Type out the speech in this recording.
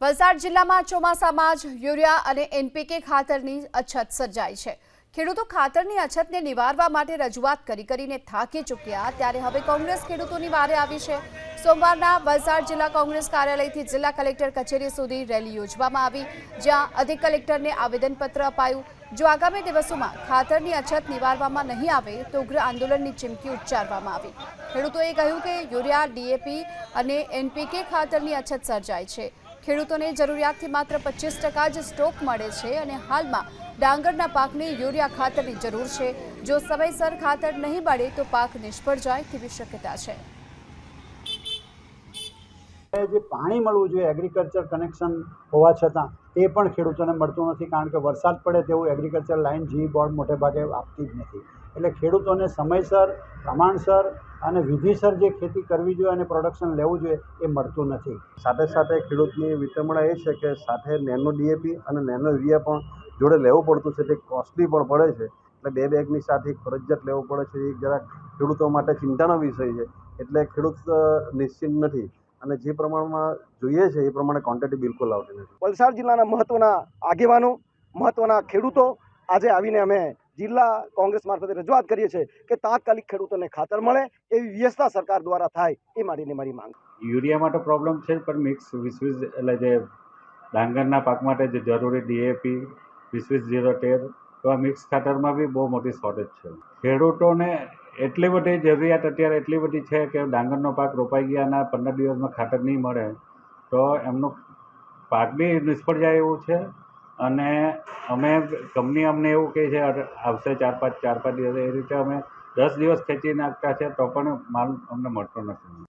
વલસાડ જિલ્લામાં ચોમાસામાં જ યુરિયા અને એનપીકે ખાતરની અછત સર્જાઈ છે। ખેડૂતો ખાતરની અછતને નિવારવા માટે રજૂઆત કરીને થાકી ચૂક્યા, ત્યારે હવે કોંગ્રેસ ખેડૂતોની વારે આવી છે। સોમવારના વલસાડ જિલ્લા કોંગ્રેસ કાર્યાલયથી જિલ્લા કલેક્ટર કચેરી સુધી રેલી યોજવામાં આવી, જ્યાં અધિક કલેક્ટરને આવેદનપત્ર અપાયું। જો આગામી દિવસોમાં ખાતરની અછત નિવારવામાં નહીં આવે તો ઉગ્ર આંદોલનની ચીમકી ઉચ્ચારવામાં આવી। ખેડૂતોએ કહ્યું કે યુરિયા, ડીએપી અને એનપીકે ખાતરની અછત સર્જાઈ છે। ખેડૂતોને જરૂરિયાતથી માત્ર 25% જ સ્ટોક મળે છે અને હાલમાં ડાંગરના પાકને યુરિયા ખાતરની જરૂર છે। જો સમયસર ખાતર નહીં મળે તો પાક નિષ્ફળ જાય તેવી શક્યતા છે। જે પાણી મળવું જોઈએ એગ્રીકલ્ચર કનેક્શન હોવા છતાં તે પણ ખેડૂતોને મળતું નથી, કારણ કે વરસાદ પડે તેવું એગ્રીકલ્ચર લાઇન જી બોર્ડ મોટે ભાગે આપતી જ નથી। એટલે ખેડૂતોને સમયસર, પ્રમાણસર અને વિધિસર જે ખેતી કરવી જોઈએ અને પ્રોડક્શન લેવું જોઈએ એ મળતું નથી। સાથે સાથે ખેડૂતની વિટંબણા એ છે કે સાથે નેનો ડીએપી અને નેનો યુરિયા પણ જોડે લેવું પડતું છે, તે કોસ્ટલી પણ પડે છે। એટલે બે બેગની સાથે ફરજિયાત લેવું પડે છે, એ જરાક ખેડૂતો માટે ચિંતાનો વિષય છે। એટલે ખેડૂત નિશ્ચિંત નથી અને જે પ્રમાણમાં જોઈએ છે એ પ્રમાણે ક્વોન્ટિટી બિલકુલ આવતી નથી। વલસાડ જિલ્લાના મહત્વના આગેવાનો, મહત્વના ખેડૂતો આજે આવીને અમે જિલ્લા કોંગ્રેસ મારફતે રજૂઆત કરીએ છીએ કે તાત્કાલિક ખેડૂતોને ખાતર મળે એવી વ્યવસ્થા સરકાર દ્વારા થાય, એ માટેની મારી માંગ। યુરિયા માટે પ્રોબ્લેમ છે, પણ મિક્સ 20-20 એટલે જે ડાંગરના પાક માટે જે જરૂરી ડીએપી 20-20-013 તો આ મિક્સ ખાતરમાં બી બહુ મોટી શોર્ટેજ છે। ખેડૂતોને એટલી બધી જરૂરિયાત અત્યારે એટલી બધી છે કે ડાંગરનો પાક રોપાઈ ગયાના 15 દિવસમાં ખાતર નહીં મળે તો એમનો પાક બી નિષ્ફળ જાય એવું છે। અને અમે કંપની અમને એવું કહે છે આવશે 4-5 દિવસ, એ રીતે અમે 10 દિવસ ખેંચી નાખતા છે તો પણ માલ અમને મળતો નથી।